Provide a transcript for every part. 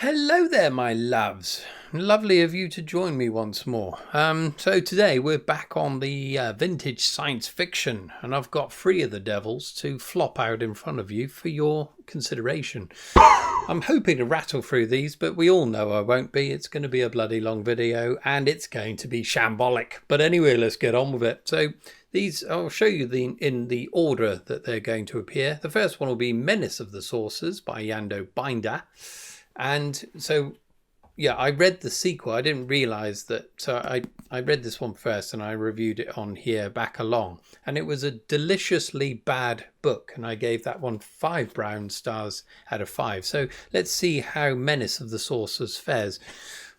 Hello there, my loves. Lovely of you to join me once more. So today we're back on the vintage science fiction, and I've got 3 of the devils to flop out in front of you for your consideration. I'm hoping to rattle through these, but we all know I won't be. It's going to be a bloody long video, and it's going to be shambolic. But anyway, let's get on with it. So these, I'll show you in the order that they're going to appear. The first one will be Menace of the Sorcerers by Eando Binder. And so, yeah, I read the sequel. I didn't realize that. So I read this one first and I reviewed it on here back along. And it was a deliciously bad book. And I gave that one 5 brown stars out of 5. So let's see how Menace of the Sorcerers fares.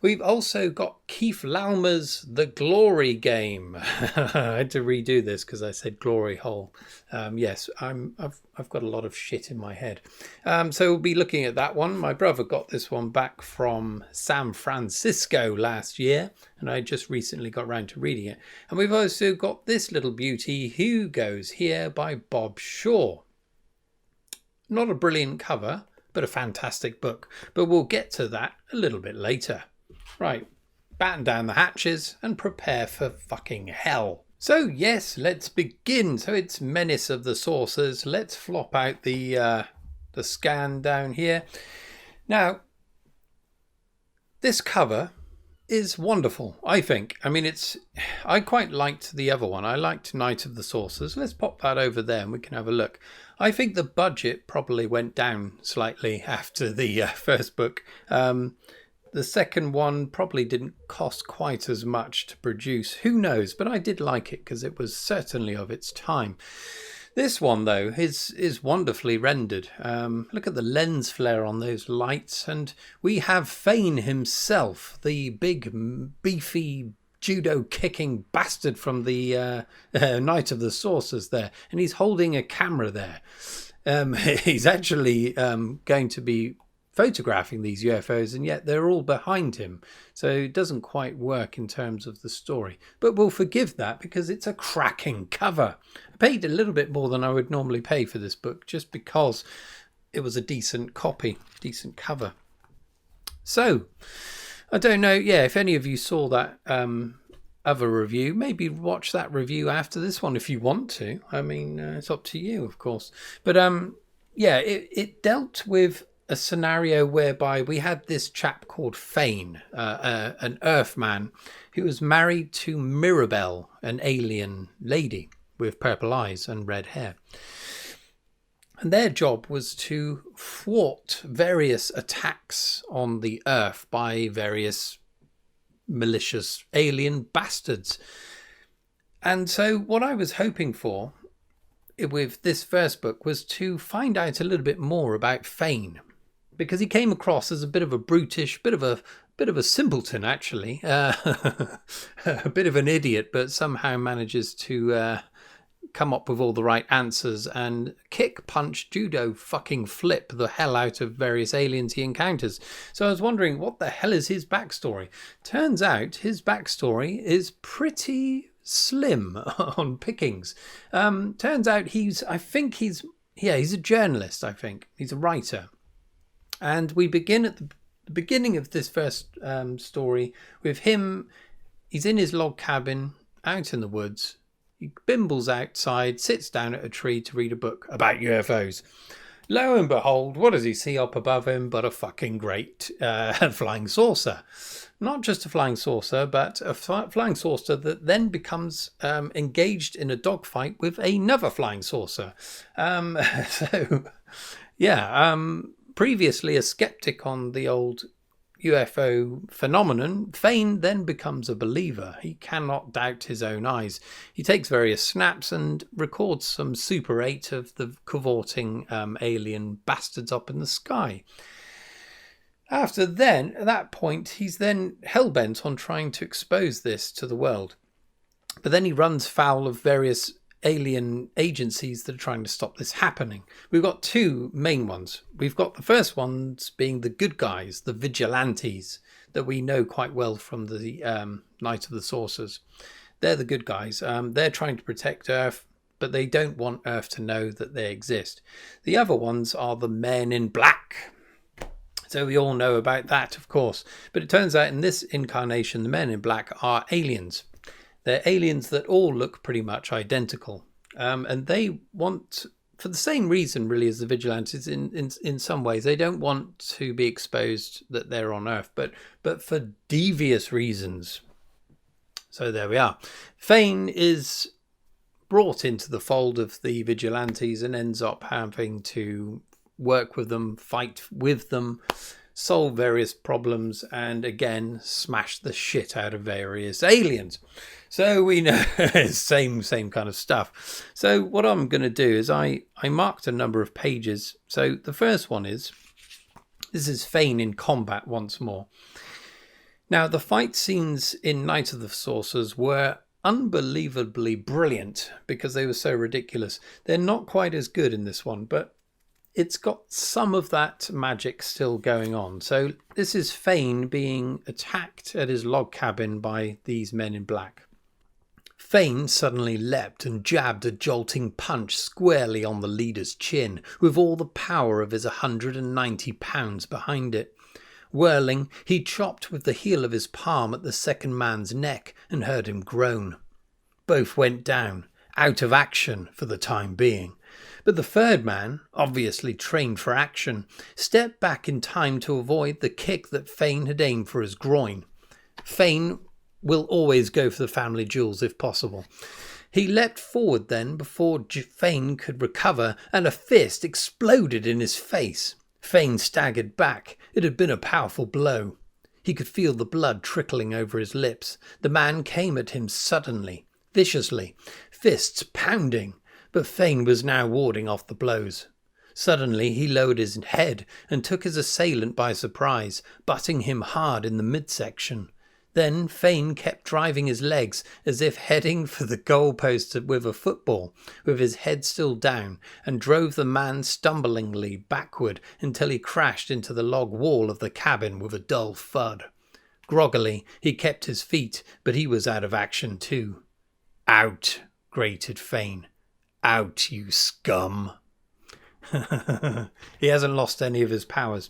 We've also got Keith Laumer's The Glory Game. I had to redo this because I said glory hole. Yes, I've got a lot of shit in my head. So we'll be looking at that one. My brother got this one back from San Francisco last year, and I just recently got round to reading it. And we've also got this little beauty, Who Goes Here by Bob Shaw. Not a brilliant cover, but a fantastic book. But we'll get to that a little bit later. Right, batten down the hatches and prepare for fucking hell. So yes, let's begin. So it's Menace of the Sorcerers. Let's flop out the scan down here. Now, this cover is wonderful, I think. I mean, I quite liked the other one. I liked Night of the Sorcerers. Let's pop that over there and we can have a look. I think the budget probably went down slightly after the first book. The second one probably didn't cost quite as much to produce. Who knows? But I did like it because it was certainly of its time. This one, though, is wonderfully rendered. Look at the lens flare on those lights. And we have Thane himself, the big, beefy, judo-kicking bastard from the Night of the Sorcerers there. And he's holding a camera there. He's actually going to be photographing these UFOs, and yet they're all behind him, so it doesn't quite work in terms of the story, but we'll forgive that because it's a cracking cover. I paid a little bit more than I would normally pay for this book just because it was a decent copy, decent cover. So I don't know, if any of you saw that other review, maybe watch that review after this one if you want to. I mean, it's up to you, of course, but it dealt with a scenario whereby we had this chap called Thane, an Earthman, who was married to Mirabelle, an alien lady with purple eyes and red hair. And their job was to thwart various attacks on the Earth by various malicious alien bastards. And so what I was hoping for with this first book was to find out a little bit more about Thane, because he came across as a bit of a brutish, bit of a simpleton, actually, a bit of an idiot, but somehow manages to come up with all the right answers and kick, punch, judo, fucking flip the hell out of various aliens he encounters. So I was wondering, what the hell is his backstory? Turns out his backstory is pretty slim on pickings. Turns out he's a journalist, I think. He's a writer. And we begin at the beginning of this first story with him. He's in his log cabin out in the woods. He bimbles outside, sits down at a tree to read a book about UFOs. Lo and behold, what does he see up above him but a fucking great flying saucer? Not just a flying saucer, but a flying saucer that then becomes engaged in a dogfight with another flying saucer. Previously a skeptic on the old UFO phenomenon, Thane then becomes a believer. He cannot doubt his own eyes. He takes various snaps and records some Super 8 of the cavorting alien bastards up in the sky. At that point, he's then hell-bent on trying to expose this to the world. But then he runs foul of various alien agencies that are trying to stop this happening. We've got 2 main ones. We've got the first ones being the good guys, the vigilantes, that we know quite well from the Night of the Sorcerers. They're the good guys. They're trying to protect Earth, but they don't want Earth to know that they exist. The other ones are the men in black. So we all know about that, of course. But it turns out in this incarnation, the men in black are aliens. They're aliens that all look pretty much identical. And they want, for the same reason really as the vigilantes in some ways, they don't want to be exposed that they're on Earth, but for devious reasons. So there we are. Thane is brought into the fold of the vigilantes and ends up having to work with them, fight with them, solve various problems, and again smash the shit out of various aliens. So we know same kind of stuff. So what I'm going to do is I marked a number of pages. So the first one this is Thane in combat once more. Now the fight scenes in Night of the Sorcerers were unbelievably brilliant because they were so ridiculous. They're not quite as good in this one, but it's got some of that magic still going on. So this is Thane being attacked at his log cabin by these men in black. Thane suddenly leapt and jabbed a jolting punch squarely on the leader's chin, with all the power of his 190 pounds behind it. Whirling, he chopped with the heel of his palm at the second man's neck and heard him groan. Both went down, out of action for the time being. But the third man, obviously trained for action, stepped back in time to avoid the kick that Thane had aimed for his groin. Thane will always go for the family jewels if possible. He leapt forward then before Thane could recover, and a fist exploded in his face. Thane staggered back. It had been a powerful blow. He could feel the blood trickling over his lips. The man came at him suddenly, viciously, fists pounding. But Thane was now warding off the blows. Suddenly he lowered his head and took his assailant by surprise, butting him hard in the midsection. Then Thane kept driving his legs as if heading for the goalpost with a football, with his head still down, and drove the man stumblingly backward until he crashed into the log wall of the cabin with a dull thud. Groggily he kept his feet, but he was out of action too. "Out!" grated Thane. "Out, you scum." He hasn't lost any of his powers.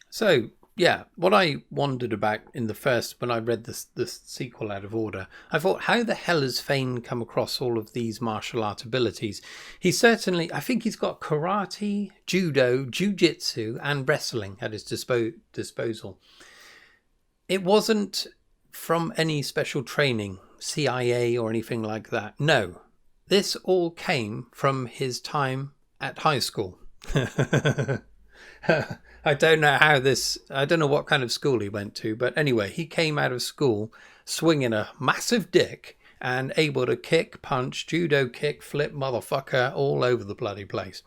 So, yeah, what I wondered about in the first, when I read this sequel out of order, I thought, how the hell has Thane come across all of these martial art abilities? He certainly, I think he's got karate, judo, jiu-jitsu, and wrestling at his disposal. It wasn't from any special training, CIA or anything like that. No. This all came from his time at high school. I don't know what kind of school he went to, but anyway, he came out of school swinging a massive dick and able to kick, punch, judo kick, flip motherfucker all over the bloody place.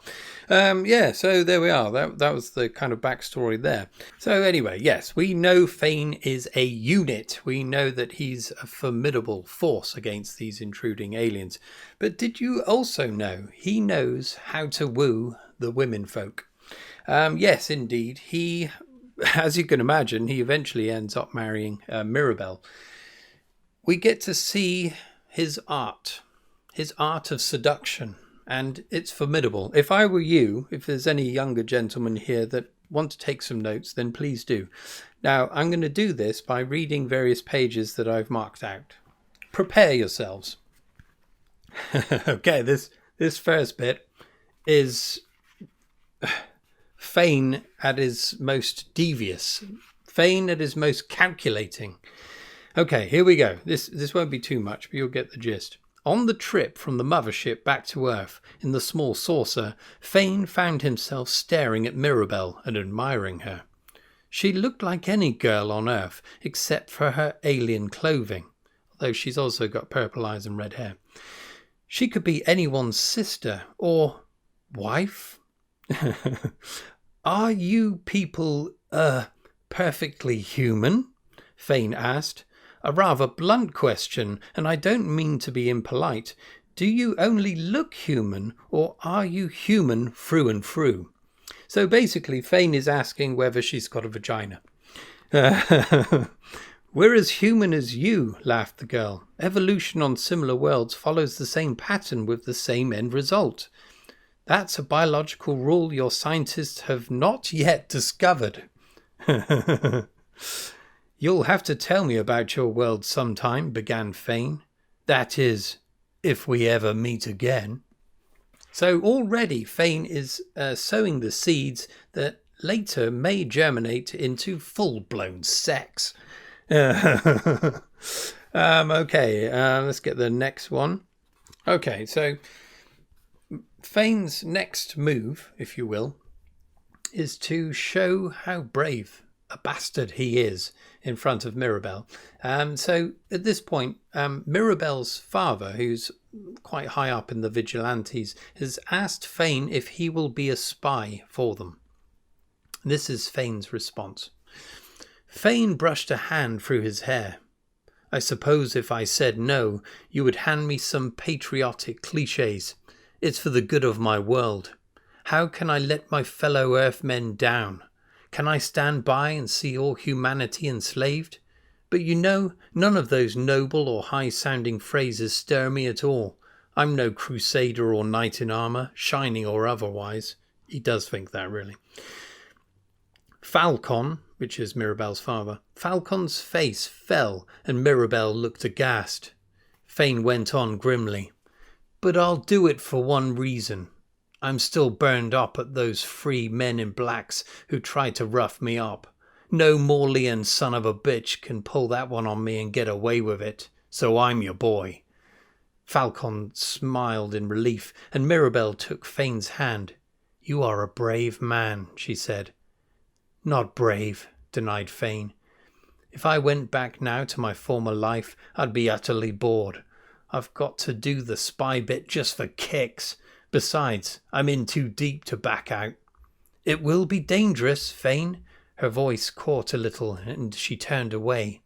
So there we are. That was the kind of backstory there. So anyway, yes, we know Thane is a unit. We know that he's a formidable force against these intruding aliens. But did you also know he knows how to woo the women folk? Yes, indeed. He, as you can imagine, he eventually ends up marrying Mirabelle. We get to see his art of seduction, and it's formidable. If I were you, if there's any younger gentlemen here that want to take some notes, then please do. Now, I'm going to do this by reading various pages that I've marked out. Prepare yourselves. Okay, this first bit is Thane at his most devious. Thane at his most calculating. Okay, here we go. This won't be too much, but you'll get the gist. On the trip from the mothership back to Earth in the small saucer, Thane found himself staring at Mirabelle and admiring her. She looked like any girl on Earth, except for her alien clothing, although she's also got purple eyes and red hair. She could be anyone's sister or wife. "Are you people, perfectly human?" Thane asked. "A rather blunt question, and I don't mean to be impolite. Do you only look human, or are you human through and through?" So basically, Thane is asking whether she's got a vagina. "We're as human as you," laughed the girl. "Evolution on similar worlds follows the same pattern with the same end result. That's a biological rule your scientists have not yet discovered." You'll have to tell me about your world sometime, began Thane. That is, if we ever meet again. So already Thane is sowing the seeds that later may germinate into full-blown sex. Okay, let's get the next one. Okay, so Thane's next move, if you will, is to show how brave a bastard he is in front of Mirabelle. So at this point, Mirabelle's father, who's quite high up in the vigilantes, has asked Thane if he will be a spy for them. This is Thane's response. Thane brushed a hand through his hair. I suppose if I said no, you would hand me some patriotic cliches. It's for the good of my world. How can I let my fellow Earthmen down? Can I stand by and see all humanity enslaved? But you know, none of those noble or high-sounding phrases stir me at all. I'm no crusader or knight in armour, shining or otherwise. He does think that, really. Falcon, which is Mirabelle's father, Falcon's face fell and Mirabelle looked aghast. Thane went on grimly. But I'll do it for one reason. I'm still burned up at those 3 men in blacks who tried to rough me up. No Morlean son of a bitch can pull that one on me and get away with it, so I'm your boy. Falcon smiled in relief, and Mirabelle took Thane's hand. You are a brave man, she said. Not brave, denied Thane. If I went back now to my former life, I'd be utterly bored. I've got to do the spy bit just for kicks. Besides, I'm in too deep to back out. It will be dangerous, Thane. Her voice caught a little and she turned away.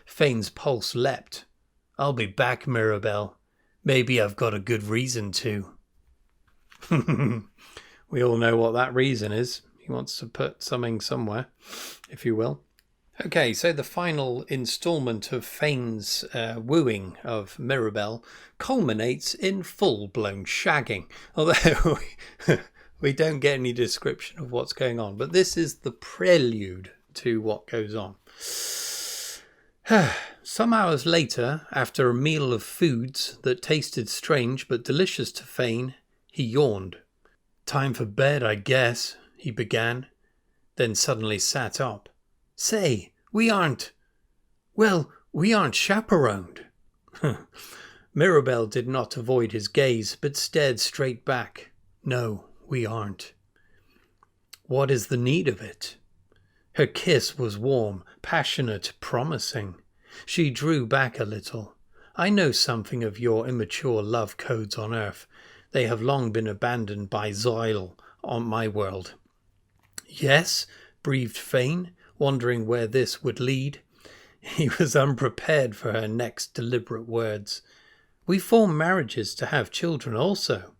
Thane's pulse leapt. I'll be back, Mirabelle. Maybe I've got a good reason to. We all know what that reason is. He wants to put something somewhere, if you will. Okay, so the final instalment of Thane's wooing of Mirabelle culminates in full-blown shagging. Although we don't get any description of what's going on. But this is the prelude to what goes on. Some hours later, after a meal of foods that tasted strange but delicious to Thane, he yawned. Time for bed, I guess, he began, then suddenly sat up. Say, we aren't chaperoned. Mirabelle did not avoid his gaze, but stared straight back. No, we aren't. What is the need of it? Her kiss was warm, passionate, promising. She drew back a little. I know something of your immature love codes on Earth. They have long been abandoned by Zoil on my world. Yes, breathed Thane, wondering where this would lead. He was unprepared for her next deliberate words. We form marriages to have children also.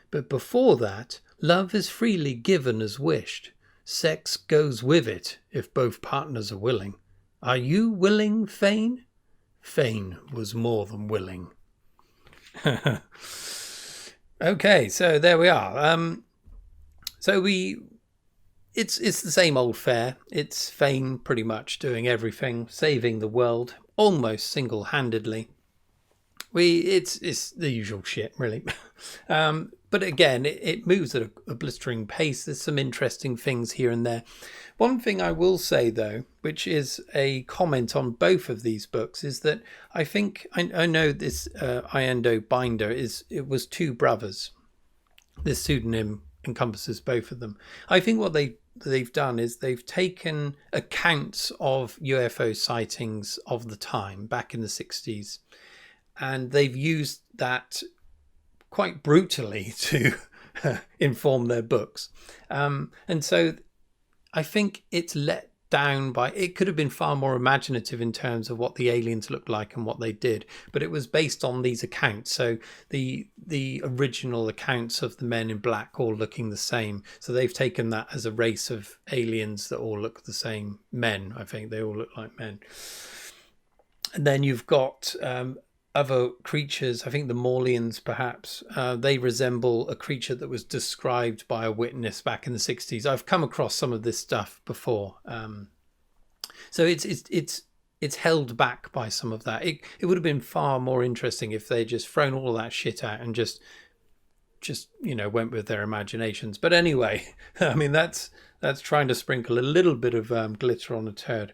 But before that, love is freely given as wished. Sex goes with it, if both partners are willing. Are you willing, Thane? Thane was more than willing. Okay, so there we are. It's the same old fare. It's Thane pretty much doing everything, saving the world, almost single-handedly. It's the usual shit, really. But again, it moves at a blistering pace. There's some interesting things here and there. One thing I will say, though, which is a comment on both of these books, is that I think I know this Eando Binder it was 2 brothers. This pseudonym encompasses both of them. I think what they've done is they've taken accounts of UFO sightings of the time back in the 60s, and they've used that quite brutally to inform their books. And so I think it's let down by, it could have been far more imaginative in terms of what the aliens looked like and what they did, but it was based on these accounts. So the original accounts of the men in black all looking the same. So they've taken that as a race of aliens that all look the same. Men, I think they all look like men. And then you've got other creatures, I think the Maulians perhaps, they resemble a creature that was described by a witness back in the 60s. I've come across some of this stuff before. So it's held back by some of that. It would have been far more interesting if they just thrown all that shit out and just went with their imaginations. But anyway, I mean that's trying to sprinkle a little bit of glitter on a turd.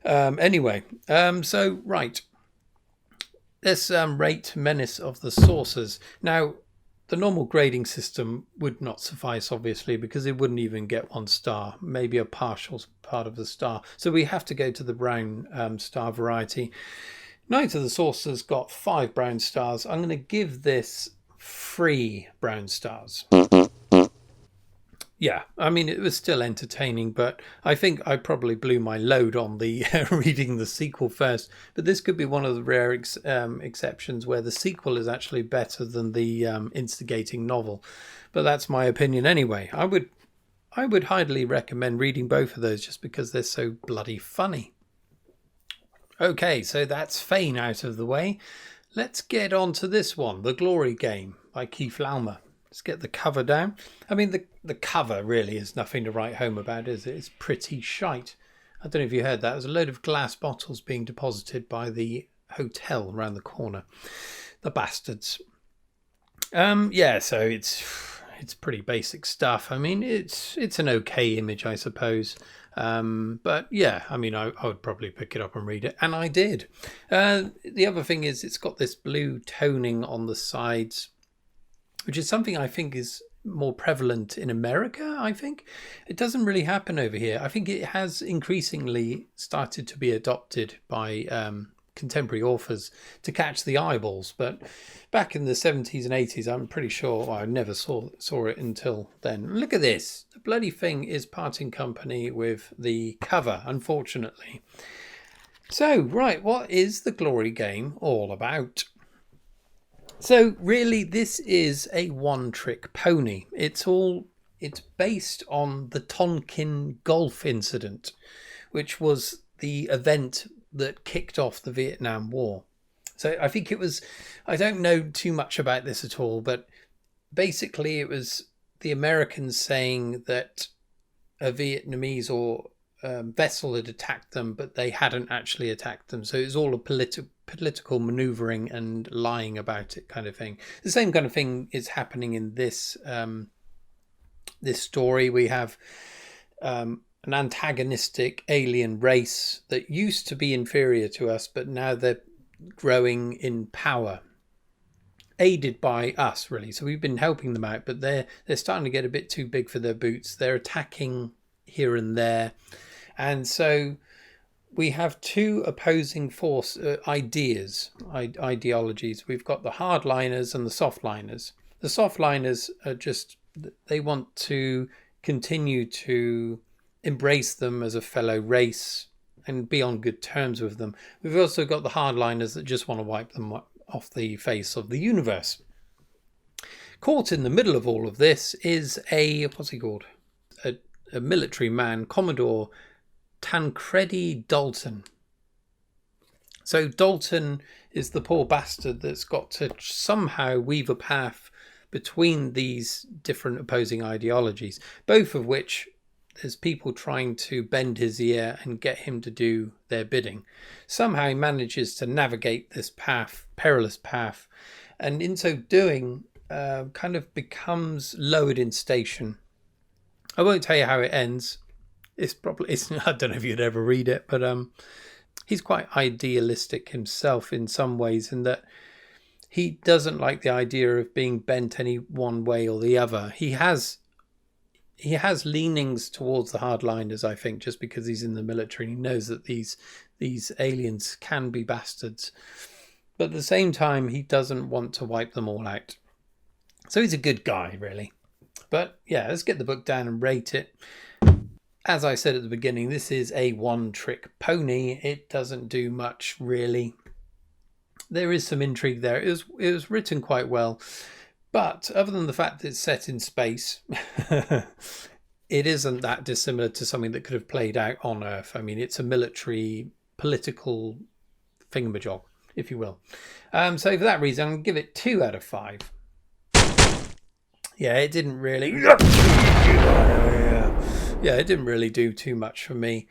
So right, let's rate Menace of the Saucers. Now, the normal grading system would not suffice, obviously, because it wouldn't even get 1 star, maybe a partial part of the star. So we have to go to the brown star variety. Knight of the Saucers got 5 brown stars. I'm going to give this 3 brown stars. Yeah, I mean, it was still entertaining, but I think I probably blew my load on the reading the sequel first. But this could be one of the rare exceptions where the sequel is actually better than the instigating novel. But that's my opinion anyway. I would highly recommend reading both of those just because they're so bloody funny. Okay, so that's Thane out of the way. Let's get on to this one, The Glory Game by Keith Laumer. Let's get the cover down. I mean, the cover really is nothing to write home about, is it? It's pretty shite. I don't know if you heard that. There's a load of glass bottles being deposited by the hotel around the corner. The bastards. So it's pretty basic stuff. I mean, it's an okay image, I suppose. But yeah, I mean, I would probably pick it up and read it. And I did. The other thing is it's got this blue toning on the sides, which is something I think is more prevalent in America, I think. It doesn't really happen over here. I think it has increasingly started to be adopted by contemporary authors to catch the eyeballs. But back in the 70s and 80s, I'm pretty sure I never saw it until then. Look at this. The bloody thing is parting company with the cover, unfortunately. So, right, what is The Glory Game all about? So really, this is a one-trick pony. It's based on the Tonkin Gulf incident, which was the event that kicked off the Vietnam War. So I think it was, I don't know too much about this at all, but basically it was the Americans saying that a Vietnamese or vessel had attacked them, but they hadn't actually attacked them. So it was all a political maneuvering and lying about it kind of thing. The same kind of thing is happening in this this story. We have an antagonistic alien race that used to be inferior to us, but now they're growing in power, aided by us, really. So we've been helping them out, but they're starting to get a bit too big for their boots. They're attacking here and there. And so we have 2 opposing ideologies. We've got the hardliners and the softliners. The softliners are just, they want to continue to embrace them as a fellow race and be on good terms with them. We've also got the hardliners that just want to wipe them off the face of the universe. Caught in the middle of all of this is a military man, Commodore Tancredi Dalton. So Dalton is the poor bastard that's got to somehow weave a path between these different opposing ideologies, both of which there's people trying to bend his ear and get him to do their bidding. Somehow he manages to navigate this path, perilous path, and in so doing kind of becomes lowered in station. I won't tell you how it ends. It's I don't know if you'd ever read it, but he's quite idealistic himself in some ways, in that he doesn't like the idea of being bent any one way or the other. He has leanings towards the hardliners, I think, just because he's in the military and he knows that these aliens can be bastards. But at the same time, he doesn't want to wipe them all out. So he's a good guy, really. But yeah, let's get the book down and rate it. As I said at the beginning, this is a one-trick pony. It doesn't do much, really. There is some intrigue there. It was written quite well. But other than the fact that it's set in space, it isn't that dissimilar to something that could have played out on Earth. I mean, it's a military, political thingamajog. if you will. So for that reason, I'm going to give it 2 out of 5. Yeah, it didn't really... Yeah, it didn't really do too much for me.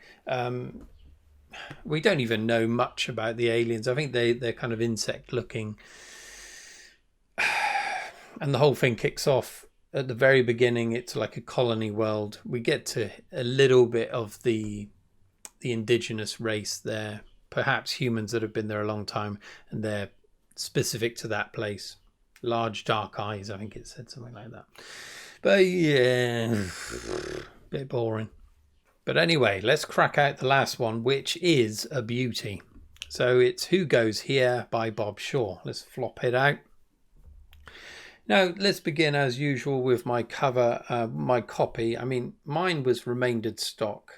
We don't even know much about the aliens. I think they're kind of insect-looking. And the whole thing kicks off at the very beginning. It's like a colony world. We get to a little bit of the indigenous race there. Perhaps humans that have been there a long time, and they're specific to that place. Large dark eyes, I think it said something like that. But yeah, bit boring. But anyway, let's crack out the last one, which is a beauty. So it's Who Goes Here by Bob Shaw. Let's flop it out. Now, let's begin as usual with my cover, my copy. I mean, mine was remaindered stock,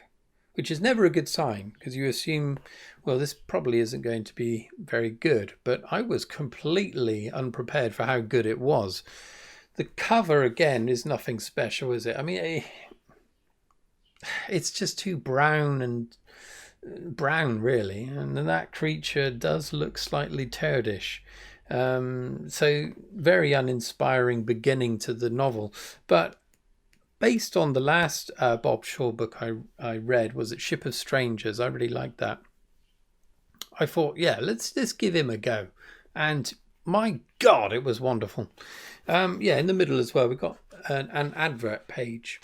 which is never a good sign because you assume, well, this probably isn't going to be very good. But I was completely unprepared for how good it was. The cover, again, is nothing special, is it? I mean, it's just too brown, really. And that creature does look slightly turdish. So very uninspiring beginning to the novel. But based on the last Bob Shaw book I read, was it Ship of Strangers? I really liked that. I thought, yeah, let's give him a go. And my God, it was wonderful. Yeah, in the middle as well, we've got an advert page.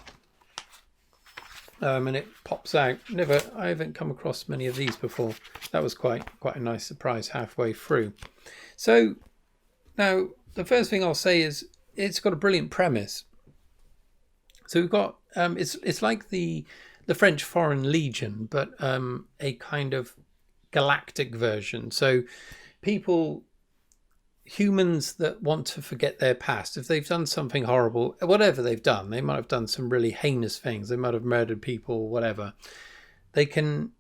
And it pops out. I haven't come across many of these before. That was quite a nice surprise halfway through. So now the first thing I'll say is it's got a brilliant premise. So we've got it's like the French Foreign Legion, but a kind of galactic version. So humans that want to forget their past, if they've done something horrible, whatever they've done, they might have done some really heinous things, they might have murdered people, whatever, they can,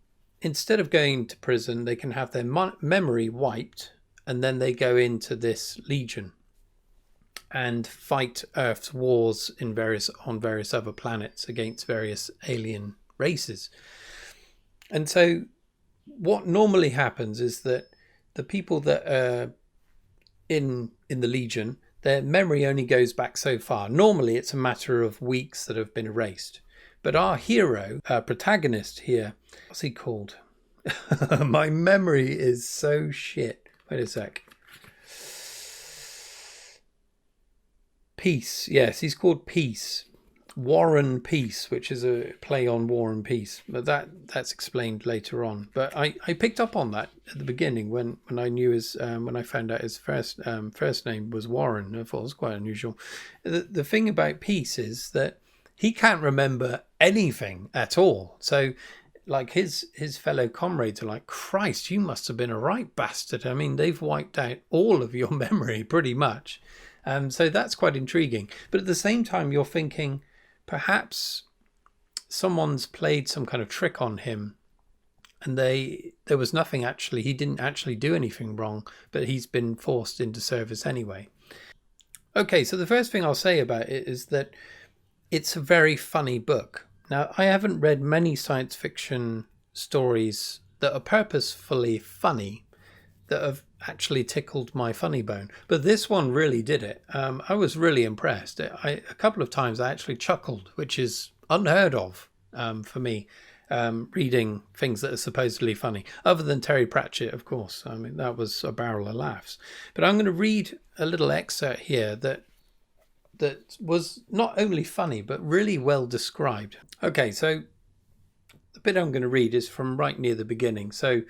instead of going to prison, they can have their memory wiped, and then they go into this legion and fight Earth's wars on various other planets against various alien races. And so what normally happens is that the people that are in the Legion, their memory only goes back so far. Normally it's a matter of weeks that have been erased. But our hero, protagonist here, what's he called? My memory is so shit. Wait a sec. Peace. Yes, he's called Peace. War and Peace, which is a play on War and Peace, but that's explained later on. But I picked up on that at the beginning when I knew when I found out his first name was Warren. I thought it was quite unusual. The thing about Peace is that he can't remember anything at all. So like his fellow comrades are like, Christ, you must have been a right bastard. I mean, they've wiped out all of your memory pretty much. So that's quite intriguing. But at the same time, you're thinking, perhaps someone's played some kind of trick on him and there was nothing actually, he didn't actually do anything wrong, but he's been forced into service anyway. Okay, so the first thing I'll say about it is that it's a very funny book. Now, I haven't read many science fiction stories that are purposefully funny that have actually tickled my funny bone, but this one really did it. I was really impressed. A couple of times I actually chuckled, which is unheard of for me, reading things that are supposedly funny, other than Terry Pratchett, of course. I mean, that was a barrel of laughs. But I'm going to read a little excerpt here that was not only funny but really well described. Okay, so the bit I'm going to read is from right near the beginning. So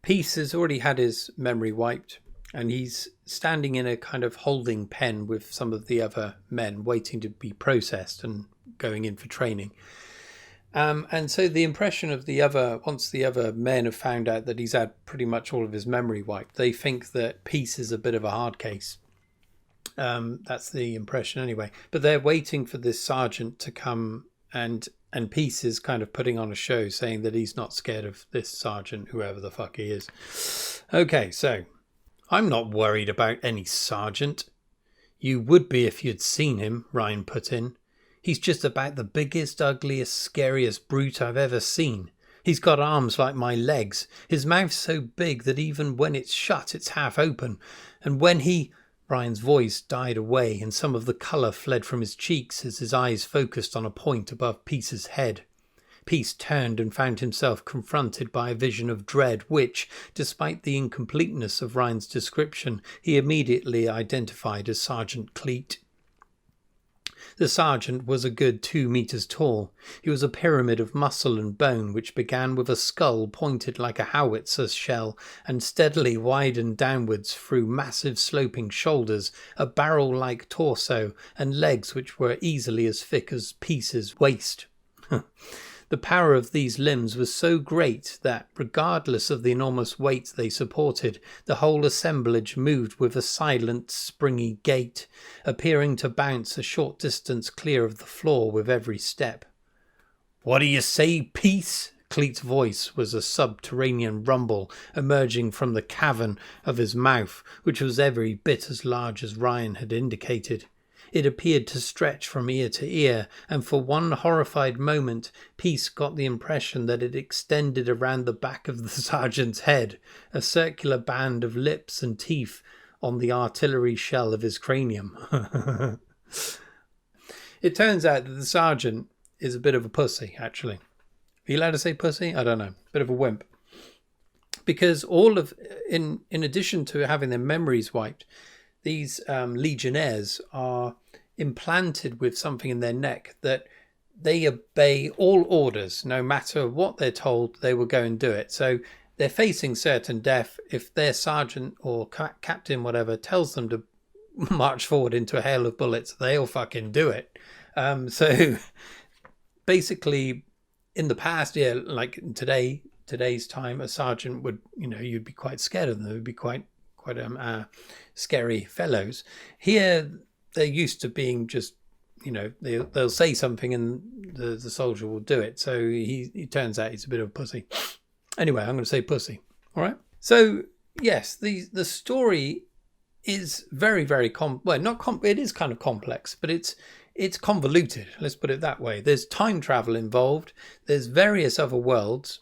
Peace has already had his memory wiped, and he's standing in a kind of holding pen with some of the other men waiting to be processed and going in for training. And so the impression of once the other men have found out that he's had pretty much all of his memory wiped, they think that Peace is a bit of a hard case. That's the impression anyway. But they're waiting for this sergeant to come, and Peace is kind of putting on a show saying that he's not scared of this sergeant, whoever the fuck he is. Okay, so I'm not worried about any sergeant. You would be if you'd seen him, Ryan put in. He's just about the biggest, ugliest, scariest brute I've ever seen. He's got arms like my legs. His mouth's so big that even when it's shut, it's half open. And when he... Ryan's voice died away and some of the colour fled from his cheeks as his eyes focused on a point above Peace's head. Peace turned and found himself confronted by a vision of dread which, despite the incompleteness of Ryan's description, he immediately identified as Sergeant Cleet. The sergeant was a good 2 meters tall. He was a pyramid of muscle and bone which began with a skull pointed like a howitzer shell and steadily widened downwards through massive sloping shoulders, a barrel-like torso, and legs which were easily as thick as Peace's waist. The power of these limbs was so great that, regardless of the enormous weight they supported, the whole assemblage moved with a silent, springy gait, appearing to bounce a short distance clear of the floor with every step. "What do you say, Peace?" Cleet's voice was a subterranean rumble emerging from the cavern of his mouth, which was every bit as large as Ryan had indicated. It appeared to stretch from ear to ear, and for one horrified moment, Peace got the impression that it extended around the back of the sergeant's head, a circular band of lips and teeth on the artillery shell of his cranium. It turns out that the sergeant is a bit of a pussy, actually. Are you allowed to say pussy? I don't know. Bit of a wimp. Because in addition to having their memories wiped, these legionnaires are implanted with something in their neck that they obey all orders. No matter what they're told, they will go and do it. So they're facing certain death. If their sergeant or captain, whatever, tells them to march forward into a hail of bullets, they'll fucking do it. So basically, in the past, yeah, like in today's time, a sergeant would, you'd be quite scared of them. They would be quite scary fellows. Here, they're used to being just, they'll say something and the soldier will do it. So he turns out he's a bit of a pussy. Anyway, I'm going to say pussy. All right. So yes, the story is very, very it is kind of complex, but it's convoluted. Let's put it that way. There's time travel involved. There's various other worlds,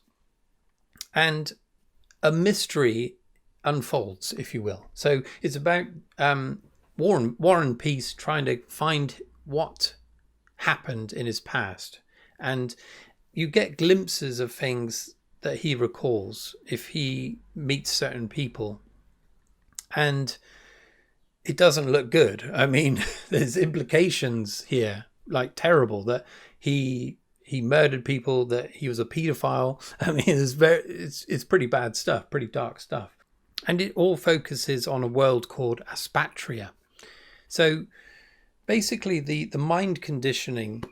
and a mystery unfolds, if you will. So it's about Warren Peace trying to find what happened in his past, and you get glimpses of things that he recalls if he meets certain people, and it doesn't look good. I mean, there's implications here, like terrible, that he murdered people, that he was a paedophile. I mean, it's pretty bad stuff, pretty dark stuff. And it all focuses on a world called Aspatria. So basically the mind conditioning,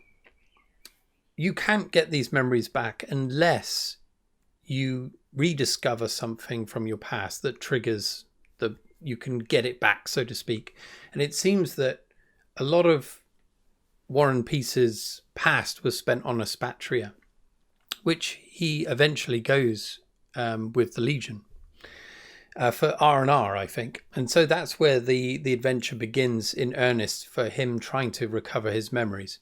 you can't get these memories back unless you rediscover something from your past that triggers you can get it back, so to speak. And it seems that a lot of Warren Peace's past was spent on Aspatria, which he eventually goes with the Legion. For R&R, I think. And so that's where the adventure begins in earnest for him trying to recover his memories.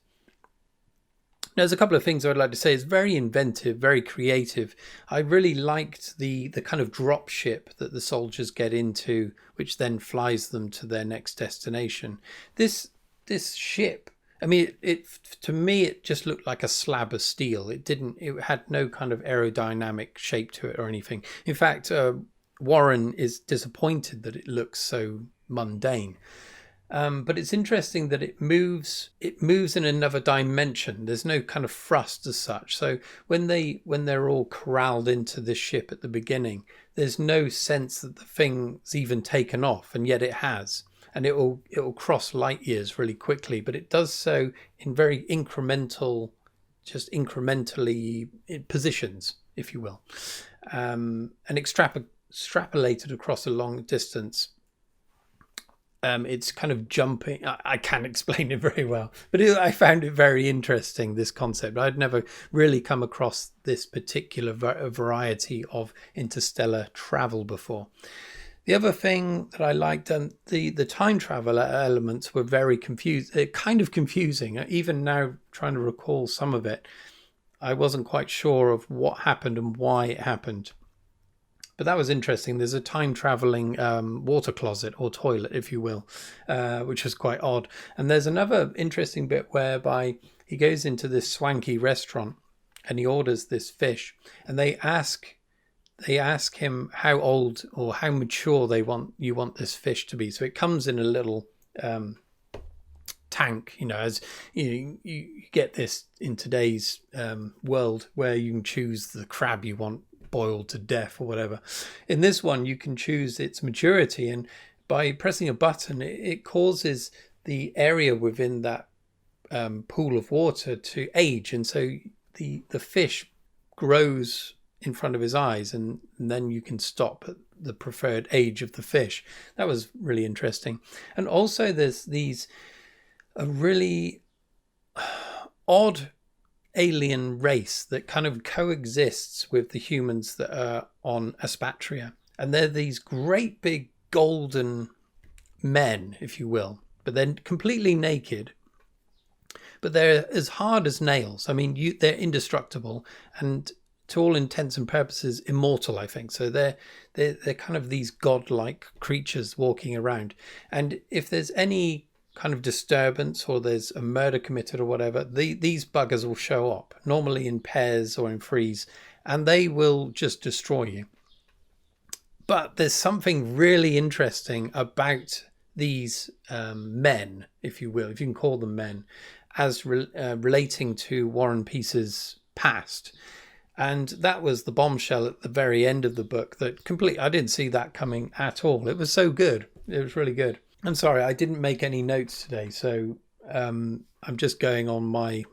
Now, there's a couple of things I'd like to say. It's very inventive, very creative. I really liked the kind of drop ship that the soldiers get into, which then flies them to their next destination. This ship, I mean, to me, it just looked like a slab of steel. It had no kind of aerodynamic shape to it or anything. In fact, Warren is disappointed that it looks so mundane. But it's interesting that it moves in another dimension. There's no kind of thrust as such. So when they're all corralled into this ship at the beginning, there's no sense that the thing's even taken off, and yet it has. And it will cross light years really quickly, but it does so in very incrementally positions, if you will, and extrapolated across a long distance. It's kind of jumping. I can't explain it very well, but I found it very interesting, this concept. I'd never really come across this particular variety of interstellar travel before. The other thing that I liked, the time travel elements were very kind of confusing. Even now, trying to recall some of it, I wasn't quite sure of what happened and why it happened. But that was interesting. There's a time-traveling water closet or toilet, if you will, which was quite odd. And there's another interesting bit whereby he goes into this swanky restaurant and he orders this fish, and they ask him how old or how mature you want this fish to be. So it comes in a little tank, as you get this in today's world, where you can choose the crab you want boiled to death or whatever. In this one, you can choose its maturity, and by pressing a button, it causes the area within that pool of water to age, and so the fish grows in front of his eyes, and then you can stop at the preferred age of the fish. That was really interesting. And also there's a really odd alien race that kind of coexists with the humans that are on Aspatria, and they're these great big golden men, if you will, but they're completely naked, but they're as hard as nails. I mean, they're indestructible and to all intents and purposes immortal, I think. So they're kind of these godlike creatures walking around, and if there's any kind of disturbance or there's a murder committed or whatever, these buggers will show up, normally in pairs or in threes, and they will just destroy you. But there's something really interesting about these men, if you will, if you can call them men, as relating to War and Peace's past. And that was the bombshell at the very end of the book that I didn't see that coming at all. It was so good. It was really good. I'm sorry, I didn't make any notes today, so I'm just going on my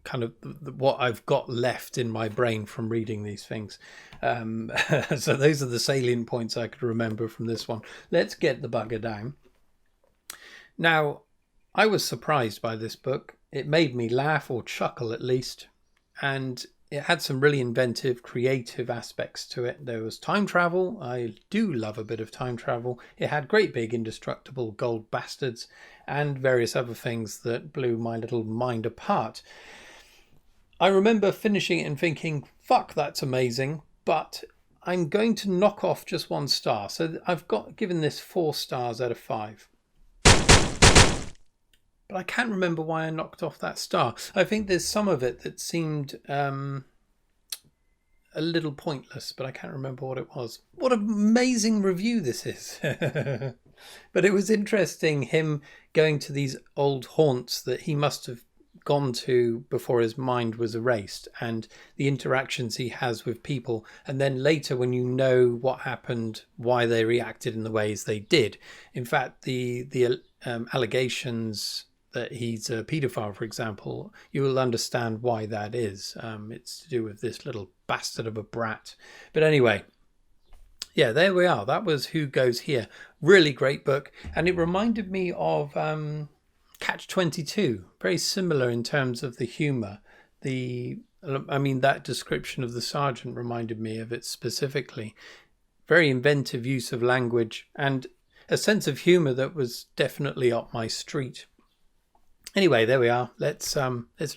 kind of what I've got left in my brain from reading these things. So those are the salient points I could remember from this one. Let's get the bugger down. Now, I was surprised by this book. It made me laugh, or chuckle at least, and it had some really inventive, creative aspects to it. There was time travel. I do love a bit of time travel. It had great big indestructible gold bastards and various other things that blew my little mind apart. I remember finishing it and thinking, fuck, that's amazing, but I'm going to knock off just 1 star. So I've given this 4 stars out of 5. But I can't remember why I knocked off that star. I think there's some of it that seemed a little pointless, but I can't remember what it was. What an amazing review this is. But it was interesting, him going to these old haunts that he must have gone to before his mind was erased, and the interactions he has with people, and then later when you know what happened, why they reacted in the ways they did. In fact, the allegations that he's a paedophile, for example, you will understand why that is. It's to do with this little bastard of a brat. But anyway, yeah, there we are. That was Who Goes Here. Really great book. And it reminded me of Catch-22. Very similar in terms of the humour. That description of the sergeant reminded me of it specifically. Very inventive use of language and a sense of humour that was definitely up my street. Anyway, there we are. Let's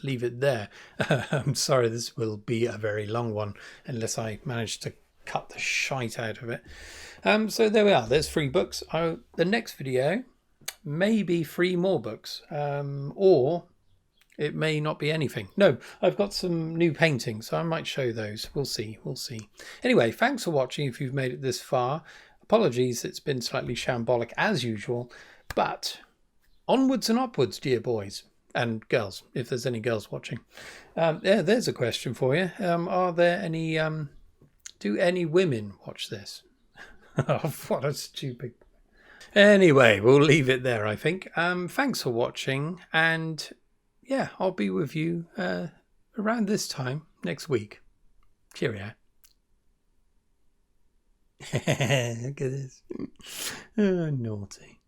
leave it there. I'm sorry, this will be a very long one unless I manage to cut the shite out of it. So there we are. There's 3 books. The next video may be 3 more books, or it may not be anything. No, I've got some new paintings, so I might show those. We'll see. Anyway, thanks for watching if you've made it this far. Apologies, it's been slightly shambolic as usual, but onwards and upwards, dear boys and girls, if there's any girls watching. There's a question for you. Are there any... do any women watch this? Oh, what a stupid... Anyway, we'll leave it there, I think. Thanks for watching, and yeah, I'll be with you around this time next week. Cheerio. Look at this. Oh, naughty.